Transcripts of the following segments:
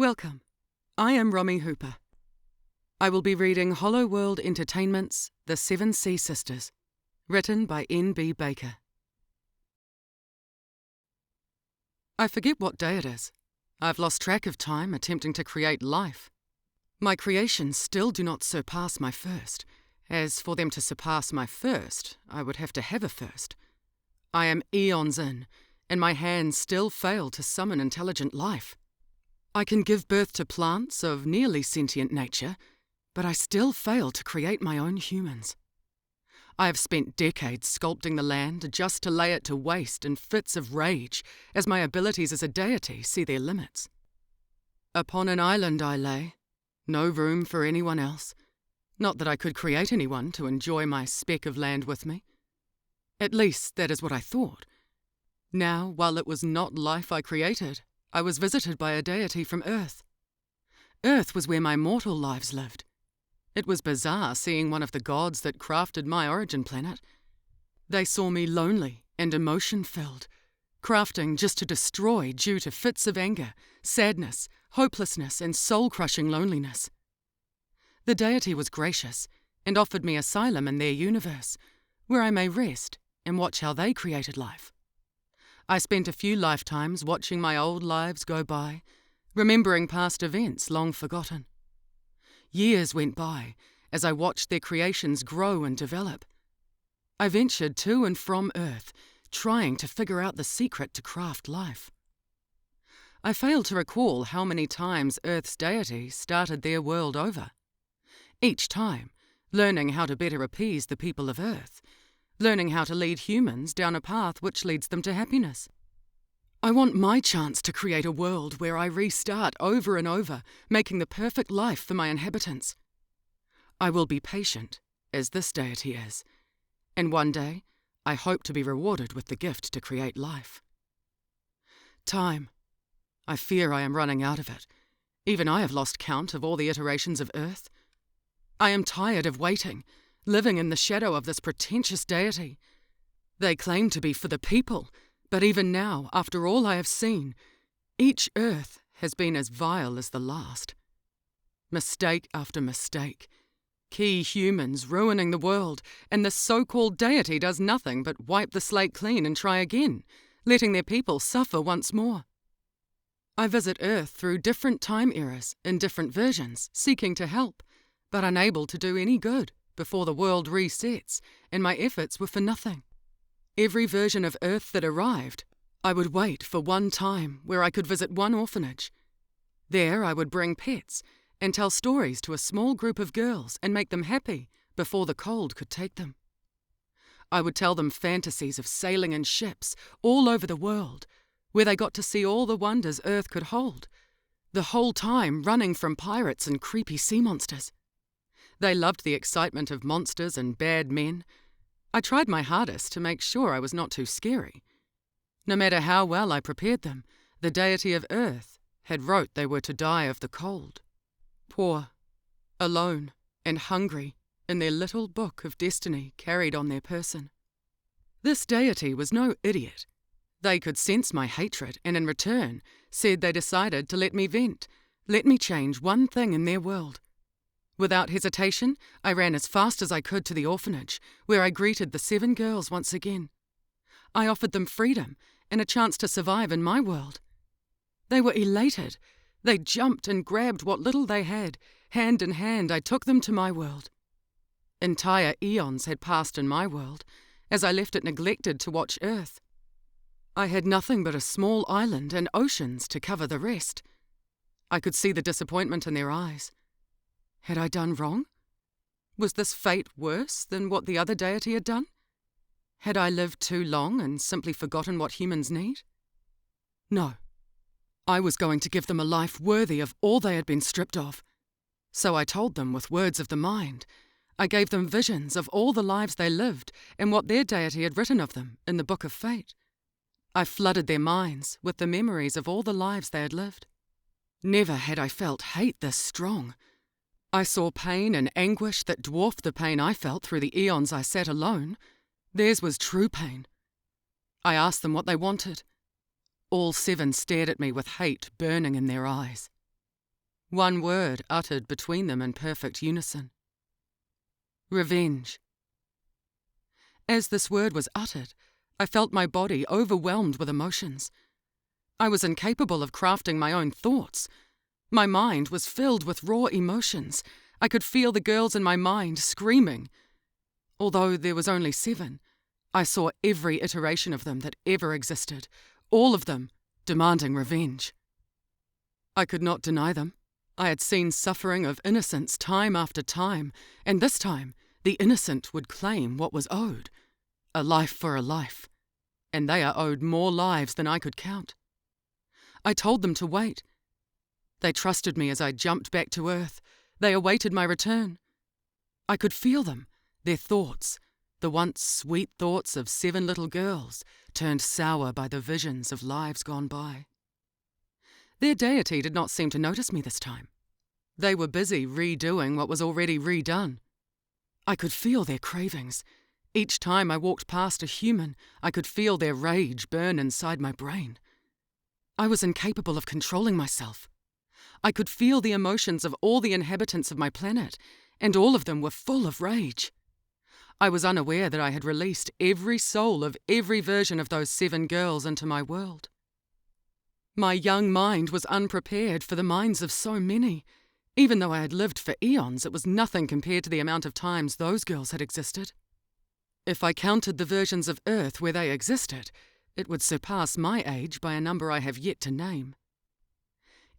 Welcome. I am Romy Hooper. I will be reading Hollow World Entertainment's The Seven Sea Sisters, written by N.B. Baker. I forget what day it is. I've lost track of time attempting to create life. My creations still do not surpass my first. As for them to surpass my first, I would have to have a first. I am eons in, and my hands still fail to summon intelligent life. I can give birth to plants of nearly sentient nature, but I still fail to create my own humans. I have spent decades sculpting the land just to lay it to waste in fits of rage as my abilities as a deity see their limits. Upon an island I lay, no room for anyone else. Not that I could create anyone to enjoy my speck of land with me. At least that is what I thought. Now, while it was not life I created, I was visited by a deity from Earth. Earth was where my mortal lives lived. It was bizarre seeing one of the gods that crafted my origin planet. They saw me lonely and emotion-filled, crafting just to destroy due to fits of anger, sadness, hopelessness, and soul-crushing loneliness. The deity was gracious and offered me asylum in their universe, where I may rest and watch how they created life. I spent a few lifetimes watching my old lives go by, remembering past events long forgotten. Years went by as I watched their creations grow and develop. I ventured to and from Earth, trying to figure out the secret to craft life. I failed to recall how many times Earth's deity started their world over. Each time, learning how to better appease the people of Earth, learning how to lead humans down a path which leads them to happiness. I want my chance to create a world where I restart over and over, making the perfect life for my inhabitants. I will be patient, as this deity is, and one day I hope to be rewarded with the gift to create life. Time. I fear I am running out of it. Even I have lost count of all the iterations of Earth. I am tired of waiting, living in the shadow of this pretentious deity. They claim to be for the people, but even now, after all I have seen, each Earth has been as vile as the last. Mistake after mistake. Key humans ruining the world, and this so-called deity does nothing but wipe the slate clean and try again, letting their people suffer once more. I visit Earth through different time eras, in different versions, seeking to help, but unable to do any good before the world resets, and my efforts were for nothing. Every version of Earth that arrived, I would wait for one time where I could visit one orphanage. There I would bring pets and tell stories to a small group of girls and make them happy before the cold could take them. I would tell them fantasies of sailing in ships all over the world, where they got to see all the wonders Earth could hold, the whole time running from pirates and creepy sea monsters. They loved the excitement of monsters and bad men. I tried my hardest to make sure I was not too scary. No matter how well I prepared them, the deity of Earth had wrote they were to die of the cold. Poor, alone, and hungry in their little book of destiny carried on their person. This deity was no idiot. They could sense my hatred and in return said they decided to let me vent, let me change one thing in their world. Without hesitation, I ran as fast as I could to the orphanage, where I greeted the 7 girls once again. I offered them freedom and a chance to survive in my world. They were elated. They jumped and grabbed what little they had. Hand in hand, I took them to my world. Entire eons had passed in my world, as I left it neglected to watch Earth. I had nothing but a small island and oceans to cover the rest. I could see the disappointment in their eyes. Had I done wrong? Was this fate worse than what the other deity had done? Had I lived too long and simply forgotten what humans need? No. I was going to give them a life worthy of all they had been stripped of. So I told them with words of the mind. I gave them visions of all the lives they lived and what their deity had written of them in the Book of Fate. I flooded their minds with the memories of all the lives they had lived. Never had I felt hate this strong. I saw pain and anguish that dwarfed the pain I felt through the eons I sat alone. Theirs was true pain. I asked them what they wanted. All 7 stared at me with hate burning in their eyes. one word uttered between them in perfect unison. Revenge. As this word was uttered, I felt my body overwhelmed with emotions. I was incapable of crafting my own thoughts. My mind was filled with raw emotions. I could feel the girls in my mind screaming. Although there was only 7, I saw every iteration of them that ever existed, all of them demanding revenge. I could not deny them. I had seen suffering of innocence time after time, and this time the innocent would claim what was owed, a life for a life, and they are owed more lives than I could count. I told them to wait. They trusted me as I jumped back to earth. They awaited my return. I could feel them, their thoughts, the once sweet thoughts of 7 little girls, turned sour by the visions of lives gone by. Their deity did not seem to notice me this time. They were busy redoing what was already redone. I could feel their cravings. Each time I walked past a human, I could feel their rage burn inside my brain. I was incapable of controlling myself. I could feel the emotions of all the inhabitants of my planet, and all of them were full of rage. I was unaware that I had released every soul of every version of those 7 girls into my world. My young mind was unprepared for the minds of so many. Even though I had lived for eons, it was nothing compared to the amount of times those girls had existed. If I counted the versions of Earth where they existed, it would surpass my age by a number I have yet to name.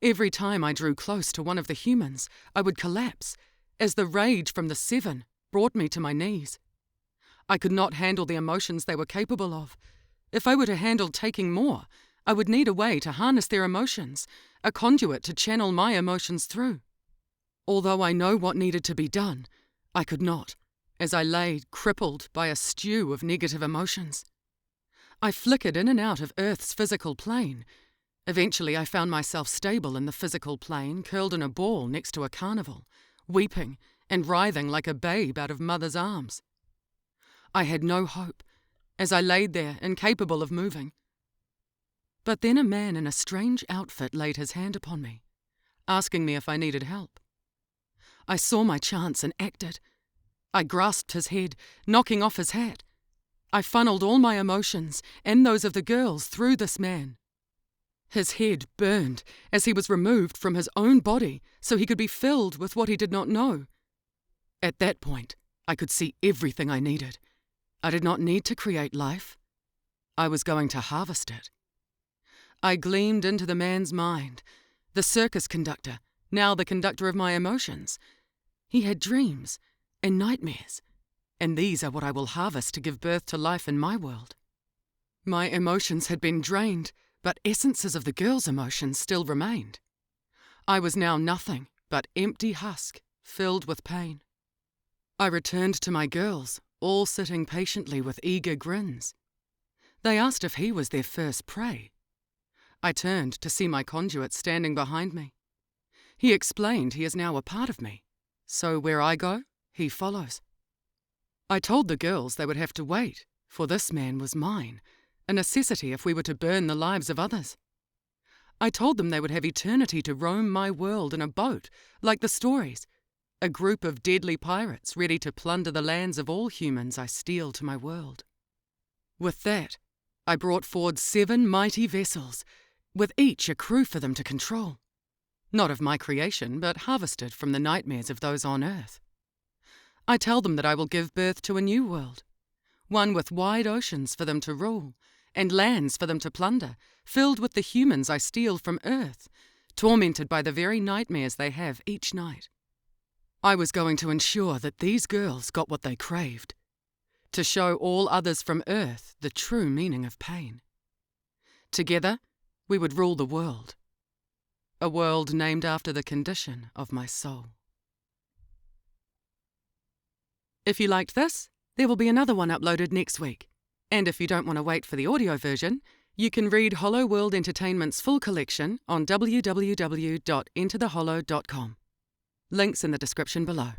Every time I drew close to one of the humans, I would collapse, as the rage from the 7 brought me to my knees. I could not handle the emotions they were capable of. If I were to handle taking more, I would need a way to harness their emotions, a conduit to channel my emotions through. Although I know what needed to be done, I could not, as I lay crippled by a stew of negative emotions. I flickered in and out of Earth's physical plane. Eventually I found myself stable in the physical plane, curled in a ball next to a carnival, weeping and writhing like a babe out of mother's arms. I had no hope, as I laid there, incapable of moving. But then a man in a strange outfit laid his hand upon me, asking me if I needed help. I saw my chance and acted. I grasped his head, knocking off his hat. I funneled all my emotions, and those of the girls, through this man. His head burned as he was removed from his own body so he could be filled with what he did not know. At that point, I could see everything I needed. I did not need to create life. I was going to harvest it. I gleamed into the man's mind, the circus conductor, now the conductor of my emotions. He had dreams and nightmares, and these are what I will harvest to give birth to life in my world. My emotions had been drained, but essences of the girls' emotions still remained. I was now nothing but empty husk, filled with pain. I returned to my girls, all sitting patiently with eager grins. They asked if he was their first prey. I turned to see my conduit standing behind me. He explained he is now a part of me, so where I go, he follows. I told the girls they would have to wait, for this man was mine, a necessity if we were to burn the lives of others. I told them they would have eternity to roam my world in a boat, like the stories, a group of deadly pirates ready to plunder the lands of all humans I steal to my world. With that, I brought forward 7 mighty vessels, with each a crew for them to control. Not of my creation, but harvested from the nightmares of those on Earth. I tell them that I will give birth to a new world, one with wide oceans for them to rule, and lands for them to plunder, filled with the humans I steal from Earth, tormented by the very nightmares they have each night. I was going to ensure that these girls got what they craved, to show all others from Earth the true meaning of pain. Together, we would rule the world, a world named after the condition of my soul. If you liked this, there will be another one uploaded next week. And if you don't want to wait for the audio version, you can read Hollow World Entertainment's full collection on www.enterthehollow.com. Links in the description below.